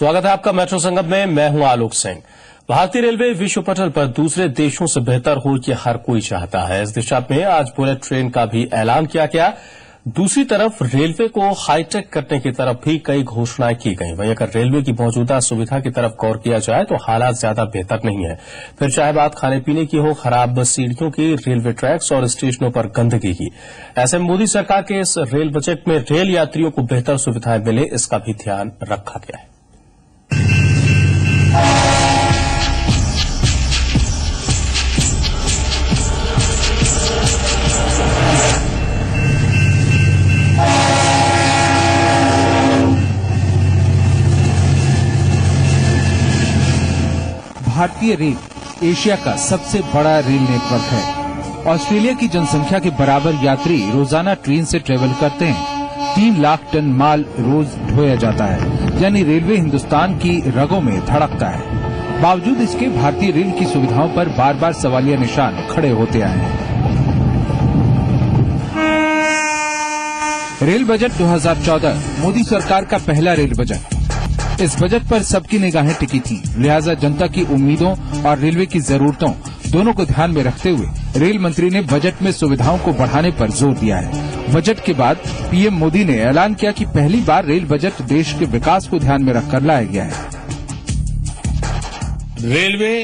स्वागत है आपका मेट्रो संगम में। मैं हूं आलोक सिंह। भारतीय रेलवे विश्व पटल पर दूसरे देशों से बेहतर हो ये हर कोई चाहता है। इस दिशा में आज बुलेट ट्रेन का भी ऐलान किया गया। दूसरी तरफ रेलवे को हाईटेक करने की तरफ भी कई घोषणाएं की गई। वहीं अगर रेलवे की मौजूदा सुविधा की तरफ गौर किया जाए तो हालात ज्यादा बेहतर नहीं है। फिर चाहे बात खाने पीने की हो, खराब सीढ़ियों की, रेलवे ट्रैक्स और स्टेशनों पर गंदगी की। ऐसे में मोदी सरकार के इस रेल बजट में रेल यात्रियों को बेहतर सुविधाएं मिले, इसका भी ध्यान रखा गया है। भारतीय रेल एशिया का सबसे बड़ा रेल नेटवर्क है। ऑस्ट्रेलिया की जनसंख्या के बराबर यात्री रोजाना ट्रेन से ट्रेवल करते हैं। 3 लाख टन माल रोज ढोया जाता है, यानी रेलवे हिंदुस्तान की रगों में धड़कता है। बावजूद इसके भारतीय रेल की सुविधाओं पर बार बार सवालिया निशान खड़े होते आए हैं। रेल बजट 2014 मोदी सरकार का पहला रेल बजट। इस बजट पर सबकी निगाहें टिकी थी, लिहाजा जनता की उम्मीदों और रेलवे की जरूरतों दोनों को ध्यान में रखते हुए रेल मंत्री ने बजट में सुविधाओं को बढ़ाने पर जोर दिया है। बजट के बाद पीएम मोदी ने ऐलान किया कि पहली बार रेल बजट देश के विकास को ध्यान में रखकर लाया गया है। रेलवे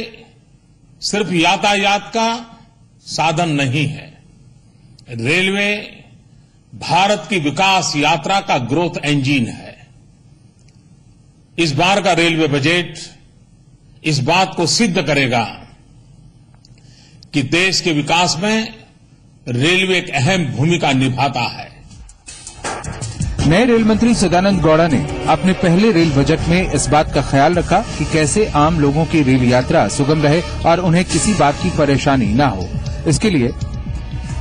सिर्फ यातायात का साधन नहीं है। रेलवे भारत की विकास यात्रा का ग्रोथ इंजन है। इस बार का रेलवे बजट इस बात को सिद्ध करेगा कि देश के विकास में रेलवे एक अहम भूमिका निभाता है। नए रेल मंत्री सदानंद गौड़ा ने अपने पहले रेल बजट में इस बात का ख्याल रखा कि कैसे आम लोगों की रेल यात्रा सुगम रहे और उन्हें किसी बात की परेशानी न हो। इसके लिए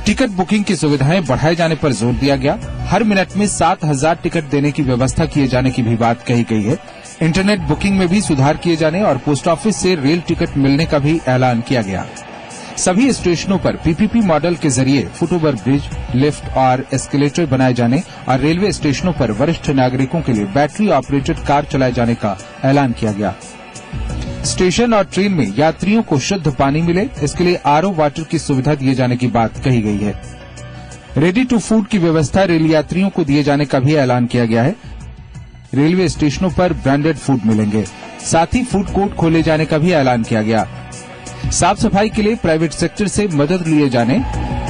टिकट बुकिंग की सुविधाएं बढ़ाए जाने पर जोर दिया गया। हर मिनट में 7,000 टिकट देने की व्यवस्था किए जाने की भी बात कही गई है। इंटरनेट बुकिंग में भी सुधार किए जाने और पोस्ट ऑफिस से रेल टिकट मिलने का भी ऐलान किया गया। सभी स्टेशनों पर पीपीपी मॉडल के जरिए फुटओवर ब्रिज, लिफ्ट और एस्केलेटर बनाए जाने और रेलवे स्टेशनों पर वरिष्ठ नागरिकों के लिए बैटरी ऑपरेटेड कार चलाए जाने का ऐलान किया गया। स्टेशन और ट्रेन में यात्रियों को शुद्ध पानी मिले, इसके लिए आरओ वाटर की सुविधा दिए जाने की बात कही गई है। रेडी टू फूड की व्यवस्था रेल यात्रियों को दिए जाने का भी ऐलान किया गया है। रेलवे स्टेशनों पर ब्रांडेड फूड मिलेंगे। साथ ही फूड कोर्ट खोले जाने का भी ऐलान किया गया। साफ सफाई के लिए प्राइवेट सेक्टर से मदद लिए जाने,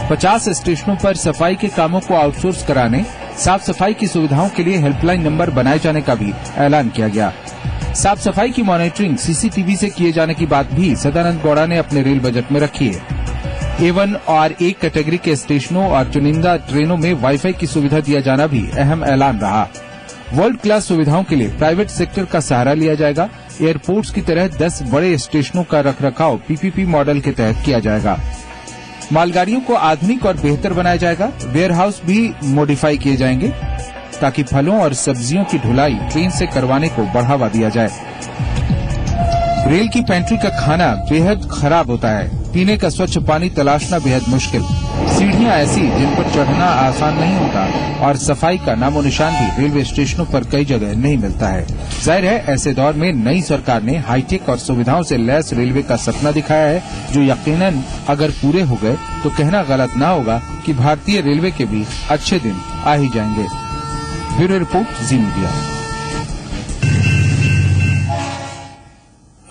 50 स्टेशनों पर सफाई के कामों को आउटसोर्स कराने, साफ सफाई की सुविधाओं के लिए हेल्पलाइन नंबर बनाए जाने का भी ऐलान किया गया। साफ सफाई की मॉनिटरिंग सीसीटीवी से किए जाने की बात भी सदानंद गौड़ा ने अपने रेल बजट में रखी है। A1 और A कैटेगरी के स्टेशनों और चुनिंदा ट्रेनों में वाईफाई की सुविधा दिया जाना भी अहम ऐलान रहा। वर्ल्ड क्लास सुविधाओं के लिए प्राइवेट सेक्टर का सहारा लिया जाएगा। एयरपोर्ट्स की तरह 10 बड़े स्टेशनों का रखरखाव पीपीपी मॉडल के तहत किया जाएगा। मालगाड़ियों को आधुनिक और बेहतर बनाया जाएगा। वेयरहाउस भी मॉडिफाई किए जाएंगे ताकि फलों और सब्जियों की ढुलाई ट्रेन से करवाने को बढ़ावा दिया जाए। रेल की पेंट्री का खाना बेहद खराब होता है। पीने का स्वच्छ पानी तलाशना बेहद मुश्किल। सीढ़ियां ऐसी जिन पर चढ़ना आसान नहीं होता और सफाई का नामो निशान भी रेलवे स्टेशनों पर कई जगह नहीं मिलता है। जाहिर है, ऐसे दौर में नई सरकार ने हाईटेक और सुविधाओं से लैस रेलवे का सपना दिखाया है, जो यकीनन अगर पूरे हो गए तो कहना गलत ना होगा कि भारतीय रेलवे के भी अच्छे दिन आ ही जाएंगे। ब्यूरो रिपोर्ट, जी मीडिया।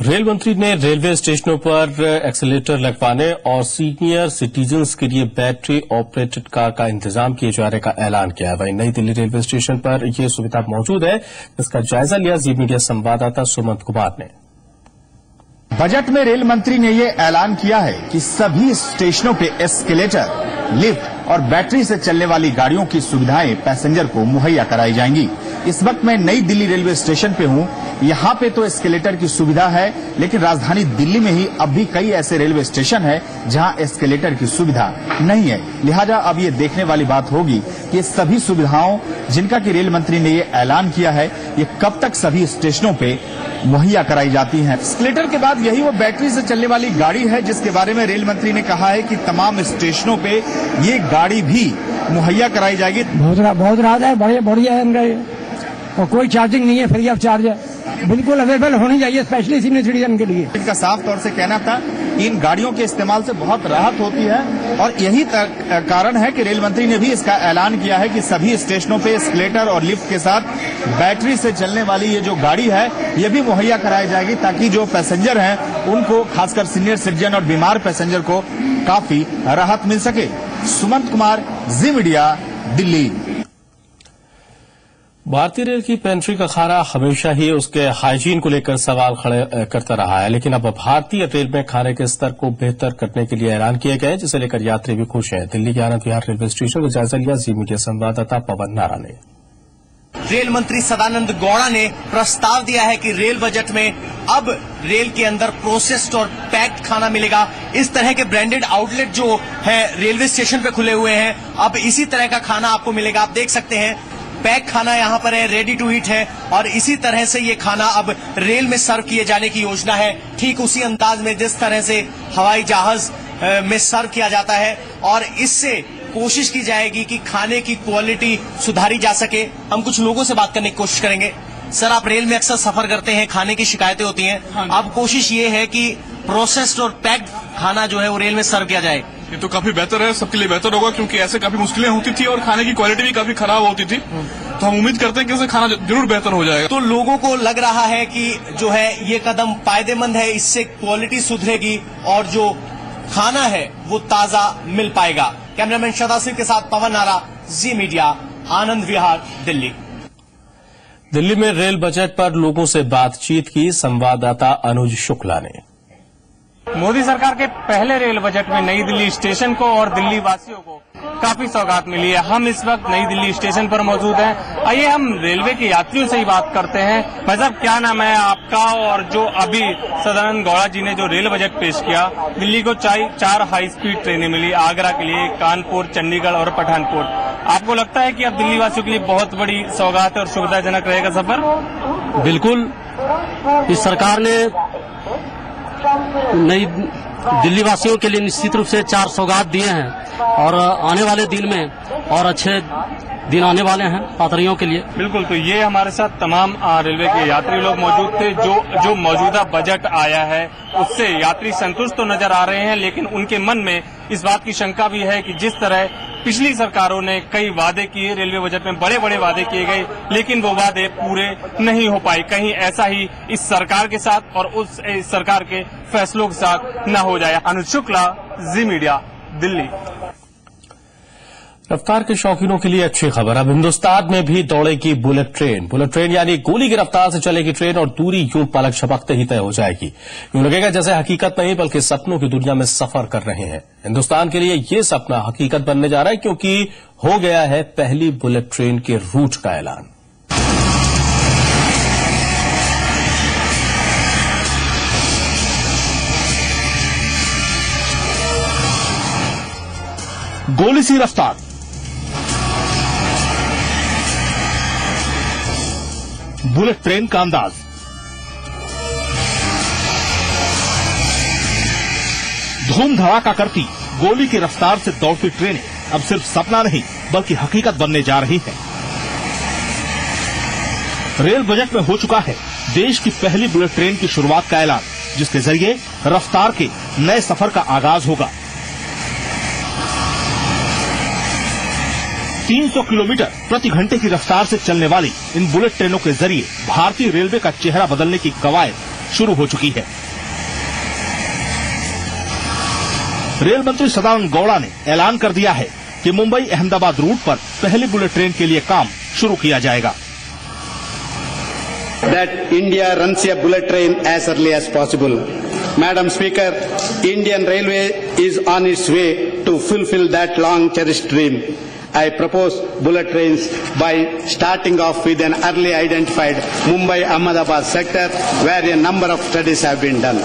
रेल मंत्री ने रेलवे स्टेशनों पर एक्सीलेटर लगवाने और सीनियर सिटीजन्स के लिए बैटरी ऑपरेटेड कार का इंतजाम किए जाने का ऐलान किया है। वहीं नई दिल्ली रेलवे स्टेशन पर यह सुविधा मौजूद है, इसका जायजा लिया जी मीडिया संवाददाता सुमंत कुमार ने। बजट में रेल मंत्री ने ये ऐलान किया है कि सभी स्टेशनों पे एस्केलेटर, लिफ्ट और बैटरी से चलने वाली गाड़ियों की सुविधाएं पैसेंजर को मुहैया कराई जाएंगी। इस वक्त मैं नई दिल्ली रेलवे स्टेशन पे हूं। यहाँ पे तो एस्केलेटर की सुविधा है, लेकिन राजधानी दिल्ली में ही अब भी कई ऐसे रेलवे स्टेशन है जहां एस्केलेटर की सुविधा नहीं है। लिहाजा अब ये देखने वाली बात होगी कि सभी सुविधाओं जिनका कि रेल मंत्री ने ये ऐलान किया है, ये कब तक सभी स्टेशनों पे मुहैया कराई जाती हैं। एस्केलेटर के बाद यही वो बैटरी से चलने वाली गाड़ी है जिसके बारे में रेल मंत्री ने कहा है कि तमाम स्टेशनों पे ये गाड़ी भी मुहैया कराई जाएगी। बहुत राहत है, बढ़िया है इनका, और कोई चार्जिंग नहीं है, फ्री ऑफ चार्ज है। बिल्कुल अवेलेबल होनी चाहिए, स्पेशली सीनियर सिटीजन के लिए। इनका साफ तौर से कहना था कि इन गाड़ियों के इस्तेमाल से बहुत राहत होती है और यही कारण है कि रेल मंत्री ने भी इसका ऐलान किया है कि सभी स्टेशनों पे एस्केलेटर और लिफ्ट के साथ बैटरी से चलने वाली ये जो गाड़ी है ये भी मुहैया कराई जाएगी, ताकि जो पैसेंजर हैं उनको, खासकर सीनियर सिटीजन और बीमार पैसेंजर को काफी राहत मिल सके। सुमंत कुमार, जी मीडिया, दिल्ली। भारतीय रेल की पेंट्री का खाना हमेशा ही उसके हाइजीन को लेकर सवाल खड़े करता रहा है, लेकिन अब भारतीय रेल में खाने के स्तर को बेहतर करने के लिए ऐलान किए गए, जिसे लेकर यात्री भी खुश हैं। दिल्ली के आनंद विहार रेलवे स्टेशन का जायजा लिया जी मीडिया संवाददाता पवन नारा ने। रेल मंत्री सदानंद गौड़ा ने प्रस्ताव दिया है कि रेल बजट में अब रेल के अंदर प्रोसेस्ड और पैक्ड खाना मिलेगा। इस तरह के ब्रांडेड आउटलेट जो है रेलवे स्टेशन पे खुले हुए हैं, अब इसी तरह का खाना आपको मिलेगा। आप देख सकते हैं पैक खाना यहाँ पर है, रेडी टू ईट है और इसी तरह से ये खाना अब रेल में सर्व किए जाने की योजना है, ठीक उसी अंदाज में जिस तरह से हवाई जहाज में सर्व किया जाता है। और इससे कोशिश की जाएगी कि खाने की क्वालिटी सुधारी जा सके। हम कुछ लोगों से बात करने की कोशिश करेंगे। सर, आप रेल में अक्सर सफर करते हैं, खाने की शिकायतें होती हैं, अब कोशिश ये है कि प्रोसेस्ड और पैक्ड खाना जो है वो रेल में सर्व किया जाए। ये तो काफी बेहतर है, सबके लिए बेहतर होगा, क्योंकि ऐसे काफी मुश्किलें होती थी और खाने की क्वालिटी भी काफी खराब होती थी। तो हम उम्मीद करते हैं कि इससे खाना जरूर बेहतर हो जाएगा। तो लोगों को लग रहा है कि जो है ये कदम फायदेमंद है, इससे क्वालिटी सुधरेगी और जो खाना है वो ताजा मिल पाएगा। कैमरामैन शदासिर के साथ पवन नारा, जी मीडिया, आनंद विहार, दिल्ली। दिल्ली में रेल बजट पर लोगों से बातचीत की संवाददाता अनुज शुक्ला ने। मोदी सरकार के पहले रेल बजट में नई दिल्ली स्टेशन को और दिल्ली वासियों को काफी सौगात मिली है। हम इस वक्त नई दिल्ली स्टेशन पर मौजूद हैं। आइए हम रेलवे के यात्रियों से ही बात करते हैं। भाई साहब, क्या नाम है आपका? और जो अभी सदानंद गौड़ा जी ने जो रेल बजट पेश किया, दिल्ली को 4 हाई स्पीड ट्रेनें मिली, आगरा के लिए, कानपुर, चंडीगढ़ और पठानकोट। आपको लगता है कि अब दिल्ली वासियों के लिए बहुत बड़ी सौगात और सुविधाजनक रहेगा सफर? बिल्कुल, इस सरकार ने नई दिल्ली वासियों के लिए निश्चित रूप से 4 सौगात दिए हैं और आने वाले दिन में और अच्छे दिन आने वाले हैं यात्रियों के लिए। बिल्कुल, तो ये हमारे साथ तमाम रेलवे के यात्री लोग मौजूद थे। जो मौजूदा बजट आया है उससे यात्री संतुष्ट तो नजर आ रहे हैं, लेकिन उनके मन में इस बात की शंका भी है कि जिस तरह पिछली सरकारों ने कई वादे किए, रेलवे बजट में बड़े बड़े वादे किए गए, लेकिन वो वादे पूरे नहीं हो पाए। कहीं ऐसा ही इस सरकार के साथ और उस सरकार के फैसलों के साथ न हो जाए। अनुज शुक्ला, जी मीडिया, दिल्ली। रफ्तार के शौकीनों के लिए अच्छी खबर, अब हिंदुस्तान में भी दौड़ेगी बुलेट ट्रेन। बुलेट ट्रेन यानी गोली की रफ्तार से चलेगी ट्रेन और दूरी यूं पलक झपकते ही तय हो जाएगी। यूं लगेगा जैसे हकीकत नहीं बल्कि सपनों की दुनिया में सफर कर रहे हैं। हिंदुस्तान के लिए ये सपना हकीकत बनने जा रहा है, क्योंकि हो गया है पहली बुलेट ट्रेन के रूट का ऐलान। गोली सी रफ्तार, बुलेट ट्रेन का अंदाज, धूम धड़ाका करती गोली की रफ्तार से दौड़ती ट्रेनें अब सिर्फ सपना नहीं बल्कि हकीकत बनने जा रही है। रेल बजट में हो चुका है देश की पहली बुलेट ट्रेन की शुरुआत का ऐलान, जिसके जरिए रफ्तार के नए सफर का आगाज होगा। 300 किलोमीटर प्रति घंटे की रफ्तार से चलने वाली इन बुलेट ट्रेनों के जरिए भारतीय रेलवे का चेहरा बदलने की कवायद शुरू हो चुकी है। रेल मंत्री सदानंद गौड़ा ने ऐलान कर दिया है कि मुंबई अहमदाबाद रूट पर पहली बुलेट ट्रेन के लिए काम शुरू किया जाएगा। That India runs a bullet train as early as possible. Madam Speaker, Indian Railway is on its way to fulfill that long cherished dream. I propose bullet trains by starting off with an early identified Mumbai-Ahmedabad sector where a number of studies have been done.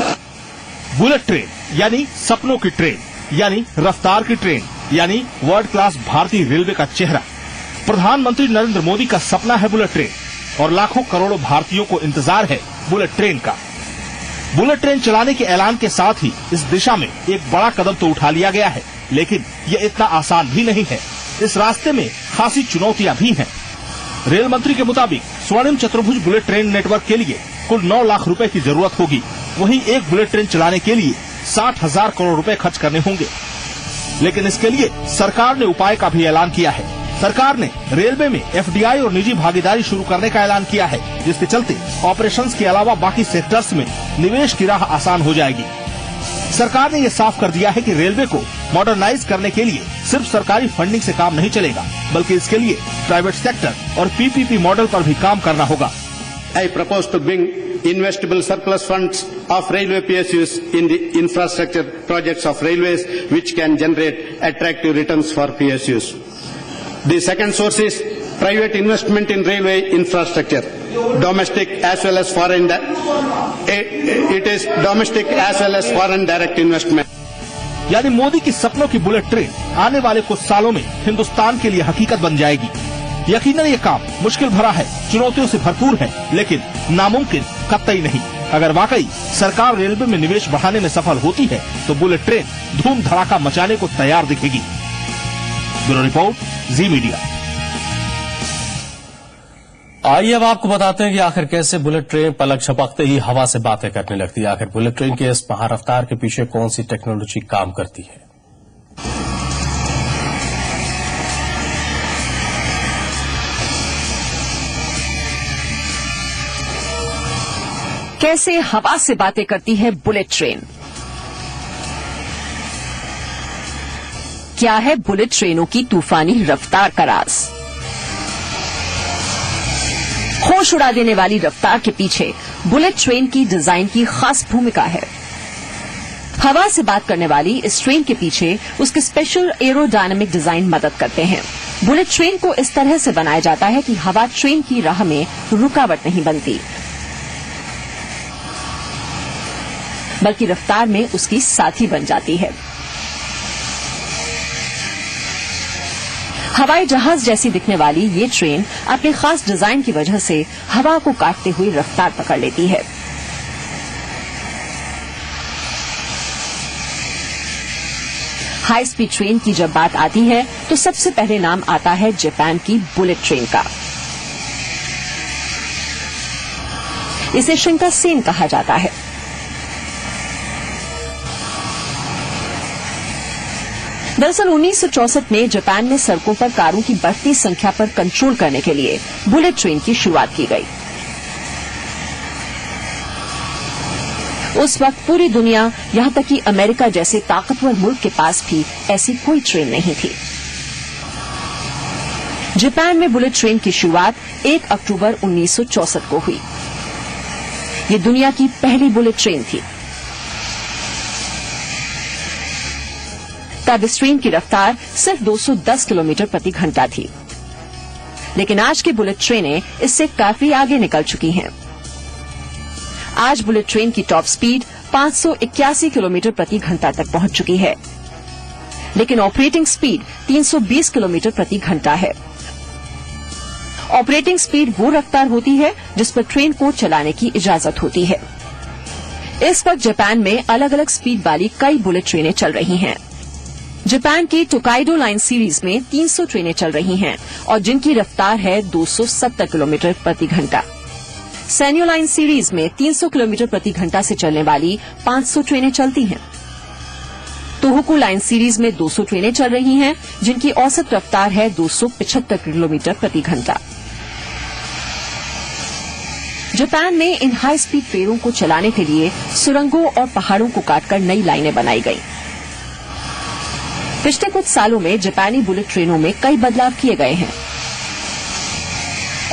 Bullet train यानी सपनों की train, यानी रफ्तार की train, यानी world class भारतीय railway का चेहरा। प्रधानमंत्री नरेंद्र मोदी का सपना है बुलेट ट्रेन और लाखों करोड़ों भारतीयों को इंतजार है बुलेट ट्रेन का। बुलेट ट्रेन चलाने के ऐलान के साथ ही इस दिशा में एक बड़ा कदम तो उठा लिया गया है, लेकिन यह इतना आसान भी नहीं है। इस रास्ते में खासी चुनौतियां भी हैं। रेल मंत्री के मुताबिक स्वर्णिम चतुर्भुज बुलेट ट्रेन नेटवर्क के लिए कुल 9 लाख रुपए की जरूरत होगी। वहीं एक बुलेट ट्रेन चलाने के लिए 60,000 करोड़ रुपए खर्च करने होंगे। लेकिन इसके लिए सरकार ने उपाय का भी ऐलान किया है। सरकार ने रेलवे में एफडीआई और निजी भागीदारी शुरू करने का ऐलान किया है, जिसके चलते ऑपरेशंस के अलावा बाकी सेक्टर्स में निवेश की राह आसान हो जाएगी। सरकार ने ये साफ कर दिया है कि रेलवे को मॉडर्नाइज करने के लिए सिर्फ सरकारी फंडिंग से काम नहीं चलेगा, बल्कि इसके लिए प्राइवेट सेक्टर और पीपीपी मॉडल पर भी काम करना होगा। I propose to bring investable surplus funds of railway PSUs in the infrastructure projects of railways, which can generate attractive returns for PSUs. The second source is private investment in railway infrastructure, domestic as well as foreign. It is domestic as well as foreign direct investment. यानी मोदी की सपनों की bullet train आने वाले कुछ सालों में हिंदुस्तान के लिए हकीकत बन जाएगी। यकीनन ये काम मुश्किल भरा है, चुनौतियों से भरपूर है, लेकिन नामुमकिन कतई नहीं। अगर वाकई सरकार रेलवे में निवेश बढ़ाने में सफल होती है तो बुलेट ट्रेन धूम धड़ाका मचाने को तैयार दिखेगी। ब्यूरो रिपोर्ट, जी मीडिया। आइए अब आपको बताते हैं कि आखिर कैसे बुलेट ट्रेन पलक झपकते ही हवा से बातें करने लगती है। आखिर बुलेट ट्रेन के इस महारफ्तार के पीछे कौन सी टेक्नोलॉजी काम करती है। कैसे हवा से बातें करती है बुलेट ट्रेन। क्या है बुलेट ट्रेनों की तूफानी रफ्तार का राज। होश उड़ा देने वाली रफ्तार के पीछे बुलेट ट्रेन की डिजाइन की खास भूमिका है। हवा से बात करने वाली इस ट्रेन के पीछे उसके स्पेशल एरोडायनामिक डिजाइन मदद करते हैं। बुलेट ट्रेन को इस तरह से बनाया जाता है कि हवा ट्रेन की राह में रुकावट नहीं बनती, बल्कि रफ्तार में उसकी साथी बन जाती है। हवाई जहाज जैसी दिखने वाली ये ट्रेन अपने खास डिजाइन की वजह से हवा को काटते हुए रफ्तार पकड़ लेती है। हाई स्पीड ट्रेन की जब बात आती है तो सबसे पहले नाम आता है जापान की बुलेट ट्रेन का। इसे शिंकानसेन कहा जाता है। दरअसल 1964 में जापान में सड़कों पर कारों की बढ़ती संख्या पर कंट्रोल करने के लिए बुलेट ट्रेन की शुरुआत की गई। उस वक्त पूरी दुनिया, यहां तक कि अमेरिका जैसे ताकतवर मुल्क के पास भी ऐसी कोई ट्रेन नहीं थी। जापान में बुलेट ट्रेन की शुरुआत 1 अक्टूबर 1964 को हुई। ये दुनिया की पहली बुलेट ट्रेन थी। तब इस ट्रेन की रफ्तार सिर्फ 210 किलोमीटर प्रति घंटा थी, लेकिन आज की बुलेट ट्रेनें इससे काफी आगे निकल चुकी हैं। आज बुलेट ट्रेन की टॉप स्पीड 581 किलोमीटर प्रति घंटा तक पहुंच चुकी है, लेकिन ऑपरेटिंग स्पीड 320 किलोमीटर प्रति घंटा है। ऑपरेटिंग स्पीड वो रफ्तार होती है जिस पर ट्रेन को चलाने की इजाजत होती है। इस वक्त जापान में अलग अलग स्पीड वाली कई बुलेट ट्रेनें चल रही हैं। जापान की टोकाइडो लाइन सीरीज में 300 ट्रेनें चल रही हैं और जिनकी रफ्तार है 270 किलोमीटर प्रति घंटा। सैन्यो लाइन सीरीज में 300 किलोमीटर प्रति घंटा से चलने वाली 500 ट्रेनें चलती हैं। तोहोकू लाइन सीरीज में 200 ट्रेनें चल रही हैं, जिनकी औसत रफ्तार है 275 किलोमीटर प्रति घंटा। जापान में इन हाई स्पीड ट्रेनों को चलाने के लिए सुरंगों और पहाड़ों को काटकर नई लाइनें बनाई गई। पिछले कुछ सालों में जापानी बुलेट ट्रेनों में कई बदलाव किए गए हैं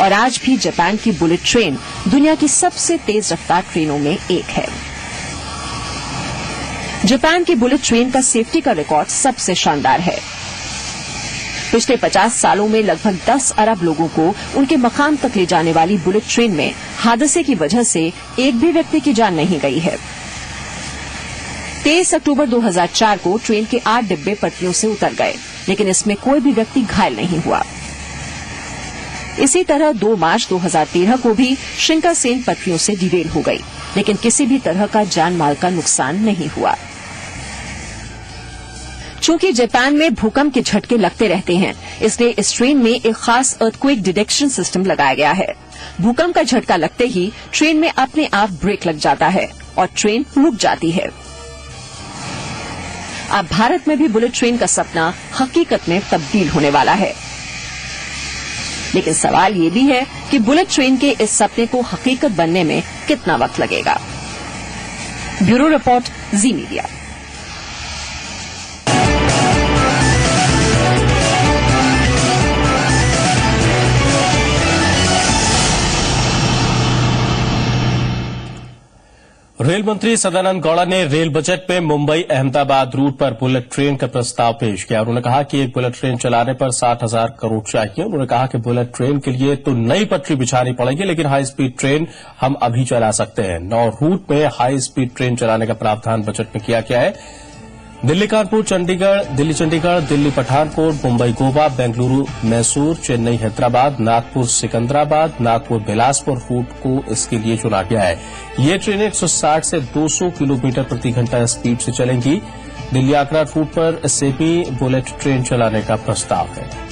और आज भी जापान की बुलेट ट्रेन दुनिया की सबसे तेज रफ्तार ट्रेनों में एक है। जापान की बुलेट ट्रेन का सेफ्टी का रिकॉर्ड सबसे शानदार है। पिछले 50 सालों में लगभग 10 अरब लोगों को उनके मकाम तक ले जाने वाली बुलेट ट्रेन में हादसे की वजह से एक भी व्यक्ति की जान नहीं गई है। 23 अक्टूबर 2004 को ट्रेन के 8 डिब्बे पटरियों से उतर गए, लेकिन इसमें कोई भी व्यक्ति घायल नहीं हुआ। इसी तरह 2 मार्च 2013 को भी शिंकानसेन पटरियों से डिरेल हो गई, लेकिन किसी भी तरह का जान माल का नुकसान नहीं हुआ। चूंकि जापान में भूकंप के झटके लगते रहते हैं, इसलिए इस ट्रेन में एक खास अर्थक्वेक डिटेक्शन सिस्टम लगाया गया है। भूकंप का झटका लगते ही ट्रेन में अपने आप ब्रेक लग जाता है और ट्रेन रुक जाती है। अब भारत में भी बुलेट ट्रेन का सपना हकीकत में तब्दील होने वाला है। लेकिन सवाल ये भी है कि बुलेट ट्रेन के इस सपने को हकीकत बनने में कितना वक्त लगेगा। ब्यूरो रिपोर्ट, जी मीडिया। रेल मंत्री सदानंद गौड़ा ने रेल बजट में मुंबई अहमदाबाद रूट पर बुलेट ट्रेन का प्रस्ताव पेश किया। उन्होंने कहा कि एक बुलेट ट्रेन चलाने पर 60,000 करोड़ चाहिए। उन्होंने कहा कि बुलेट ट्रेन के लिए तो नई पटरी बिछानी पड़ेगी, लेकिन हाई स्पीड ट्रेन हम अभी चला सकते हैं। 9 रूट में हाई स्पीड ट्रेन चलाने का प्रावधान बजट में किया गया है। दिल्ली कानपुर चंडीगढ़, दिल्ली चंडीगढ़, दिल्ली पठानकोट, मुंबई गोवा, बेंगलुरु मैसूर, चेन्नई हैदराबाद, नागपुर सिकंदराबाद, नागपुर बिलासपुर रूट को इसके लिए चुना गया है। ये ट्रेनें 160 से 200 किलोमीटर प्रति घंटा स्पीड से चलेंगी। दिल्ली आगरा रूट पर सेमी बुलेट ट्रेन चलाने का प्रस्ताव है।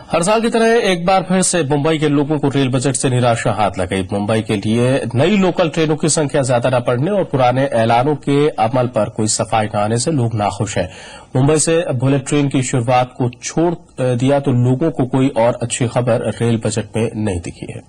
हर साल की तरह एक बार फिर से मुंबई के लोगों को रेल बजट से निराशा हाथ लग गई। मुंबई के लिए नई लोकल ट्रेनों की संख्या ज्यादा न बढ़ने और पुराने ऐलानों के अमल पर कोई सफाई न आने से लोग नाखुश हैं। मुंबई से बुलेट ट्रेन की शुरुआत को छोड़ दिया तो लोगों को कोई और अच्छी खबर रेल बजट में नहीं दिखी है।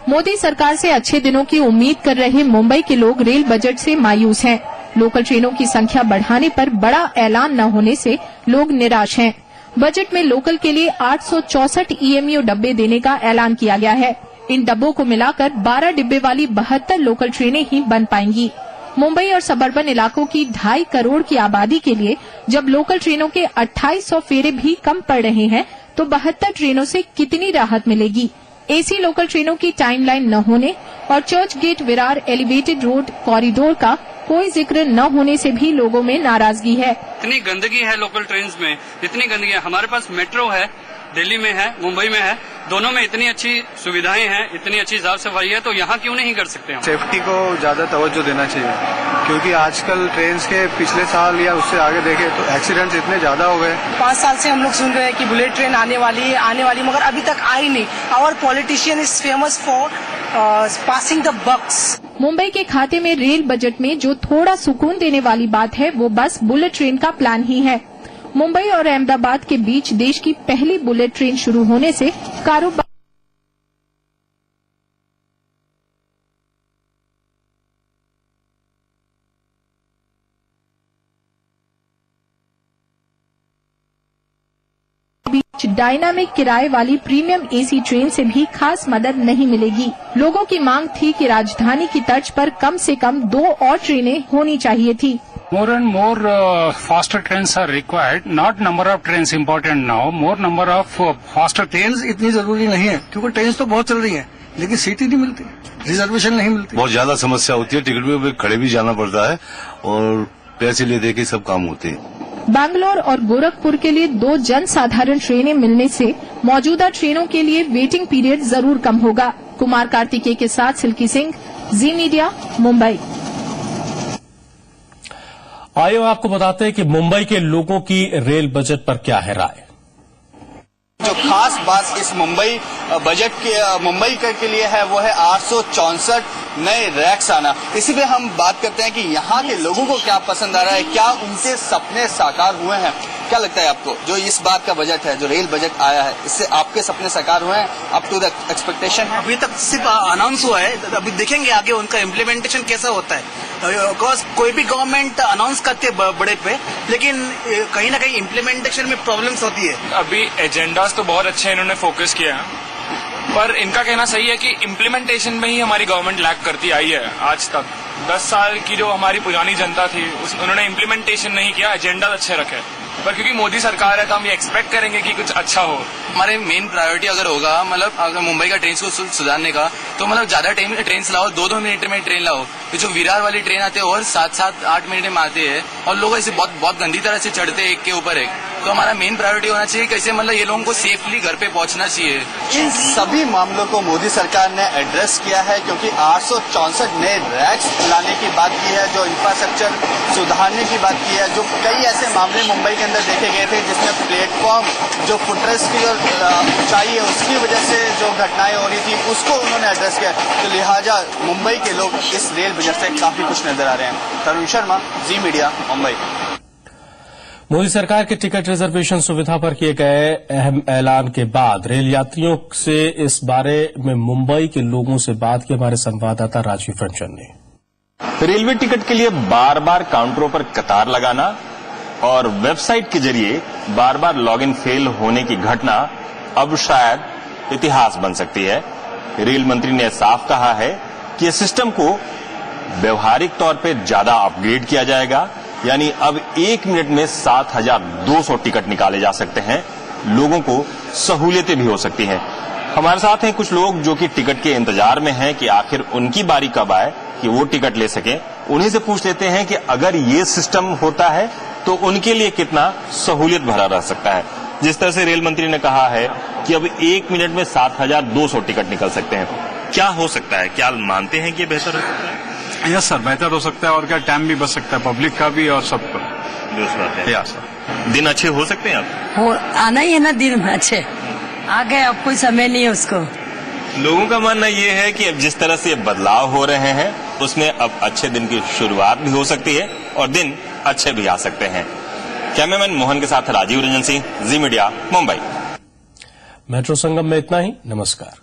मोदी सरकार से अच्छे दिनों की उम्मीद कर रहे मुंबई के लोग रेल बजट से मायूस हैं। लोकल ट्रेनों की संख्या बढ़ाने पर बड़ा ऐलान न होने से लोग निराश हैं। बजट में लोकल के लिए 864 EMU डब्बे देने का ऐलान किया गया है। इन डब्बों को मिलाकर 12 डिब्बे वाली 72 लोकल ट्रेनें ही बन पाएंगी। मुंबई और सबर्बन इलाकों की 2.5 करोड़ की आबादी के लिए जब लोकल ट्रेनों के 2800 फेरे भी कम पड़ रहे हैं तो 72 ट्रेनों से कितनी राहत मिलेगी। एसी लोकल ट्रेनों की टाइमलाइन न होने और Churchgate Virar elevated road corridor का कोई जिक्र न होने से भी लोगों में नाराजगी है। इतनी गंदगी है लोकल ट्रेन्स में, इतनी गंदगी है। हमारे पास मेट्रो है, दिल्ली में है, मुंबई में है, दोनों में इतनी अच्छी सुविधाएं हैं, इतनी अच्छी साफ सफाई है, तो यहाँ क्यों नहीं कर सकते हम? सेफ्टी को ज्यादा तवज्जो देना चाहिए, क्योंकि आजकल ट्रेन्स के पिछले साल या उससे आगे देखे तो एक्सीडेंट्स इतने ज्यादा हो गए। 5 साल से हम लोग सुन रहे हैं कि बुलेट ट्रेन आने वाली है, मगर अभी तक आई नहीं। Our politician is famous for passing the bucks. Mumbai के खाते में रेल बजट में जो थोड़ा सुकून देने वाली बात है वो बस बुलेट ट्रेन का प्लान ही है। मुंबई और अहमदाबाद के बीच देश की पहली बुलेट ट्रेन शुरू होने से कारोबार बीच डायनामिक किराए वाली प्रीमियम एसी ट्रेन से भी खास मदद नहीं मिलेगी। लोगों की मांग थी कि राजधानी की तर्ज पर कम से कम 2 और ट्रेनें होनी चाहिए थी। More and more faster trains are required. Not number of trains important now. More number of faster trains इतनी जरूरी नहीं है, क्योंकि ट्रेन तो बहुत चल रही हैं, लेकिन सीट ही नहीं मिलती, रिजर्वेशन नहीं मिलती। बहुत ज्यादा समस्या होती है, टिकट में खड़े भी जाना पड़ता है और पैसे ले दे के सब काम होते हैं। बैंगलोर और गोरखपुर के लिए 2 जन साधारण ट्रेनें मिलने से मौजूदा ट्रेनों के लिए वेटिंग पीरियड जरूर कम होगा। कुमार कार्तिकेय के साथ सिल्की सिंह, जी मीडिया, मुंबई। आइए आपको बताते हैं कि मुंबई के लोगों की रेल बजट पर क्या है राय। जो खास बात इस मुंबई बजट के लिए है वो है 864 नए रैक्स आना। इसी पे हम बात करते हैं कि यहाँ के लोगों को क्या पसंद आ रहा है, क्या उनके सपने साकार हुए हैं। क्या लगता है आपको, जो इस बात का बजट है, जो रेल बजट आया है, इससे आपके सपने साकार हुए हैं अप टू द एक्सपेक्टेशन? अभी तक सिर्फ अनाउंस हुआ है, अभी देखेंगे आगे उनका इम्प्लीमेंटेशन कैसा होता है। बिकॉज कोई भी गवर्नमेंट अनाउंस करती है बड़े पे, लेकिन कहीं ना कहीं इम्प्लीमेंटेशन में प्रॉब्लम्स होती है। अभी एजेंडाज तो बहुत अच्छे इन्होंने फोकस किया है, पर इनका कहना सही है कि इम्प्लीमेंटेशन में ही हमारी गवर्नमेंट लैग करती आई है आज तक। 10 साल की जो हमारी पुरानी जनता थी उन्होंने इम्प्लीमेंटेशन नहीं किया, एजेंडा अच्छे रखे। पर क्योंकि मोदी सरकार है तो हम ये एक्सपेक्ट करेंगे कि कुछ अच्छा हो। हमारे मेन प्रायोरिटी अगर होगा मतलब अगर मुंबई का ट्रेन को सुधारने का, तो मतलब ज्यादा ट्रेन लाओ, 2-2 मिनट में ट्रेन लाओ। ये जो विरार वाली ट्रेन आते हैं और 7-8 मिनट में आते हैं और लोग ऐसे बहुत गंदी तरह से चढ़ते हैं एक के ऊपर एक। तो हमारा मेन प्रायोरिटी होना चाहिए कैसे मतलब ये लोगों को सेफली घर पे पहुंचना चाहिए। इन सभी मामलों को मोदी सरकार ने एड्रेस किया है, क्योंकि 864 नए रैक्स लाने की बात की है, जो इंफ्रास्ट्रक्चर सुधारने की बात की है। जो कई ऐसे मामले मुंबई के अंदर देखे गए थे जिसमें प्लेटफॉर्म जो फुटरेस्ट की जो ऊंचाई है उसकी वजह से जो घटनाएं हो रही थी उसको उन्होंने एड्रेस किया। तो लिहाजा मुंबई के लोग इस रेल बजट से काफी खुश नजर आ रहे हैं। तरुण शर्मा, जी मीडिया, मुंबई। मोदी सरकार के टिकट रिजर्वेशन सुविधा पर किए गए अहम ऐलान के बाद रेल यात्रियों से इस बारे में मुंबई के लोगों से बात की हमारे संवाददाता राजीव रंजन ने। रेलवे टिकट के लिए बार बार काउंटरों पर कतार लगाना और वेबसाइट के जरिए बार बार लॉगिन फेल होने की घटना अब शायद इतिहास बन सकती है। रेल मंत्री ने साफ कहा है कि इस सिस्टम को व्यवहारिक तौर पर ज्यादा अपग्रेड किया जाएगा, यानी अब 1 मिनट में 7,200 टिकट निकाले जा सकते हैं। लोगों को सहूलियतें भी हो सकती हैं। हमारे साथ हैं कुछ लोग जो कि टिकट के इंतजार में हैं कि आखिर उनकी बारी कब आए कि वो टिकट ले सकें। उन्हीं से पूछ लेते हैं कि अगर ये सिस्टम होता है तो उनके लिए कितना सहूलियत भरा रह सकता है। जिस तरह से रेल मंत्री ने कहा है कि अब 1 मिनट में 7,200 टिकट निकल सकते हैं, क्या हो सकता है? क्या मानते हैं कि बेहतर हो सकता है? यस सर, बेहतर हो सकता है और क्या टाइम भी बच सकता है, पब्लिक का भी और सबका। यस सर, दिन अच्छे हो सकते हैं आप? हो आना ही है ना दिन में अच्छे, आ गए, अब कोई समय नहीं है उसको। लोगों का मानना ये है कि अब जिस तरह से बदलाव हो रहे हैं उसमें अब अच्छे दिन की शुरुआत भी हो सकती है और दिन अच्छे भी आ सकते हैं। कैमरामैन मोहन के साथ राजीव रंजन सिंह, जी मीडिया, मुंबई। मेट्रो संगम में इतना ही। नमस्कार।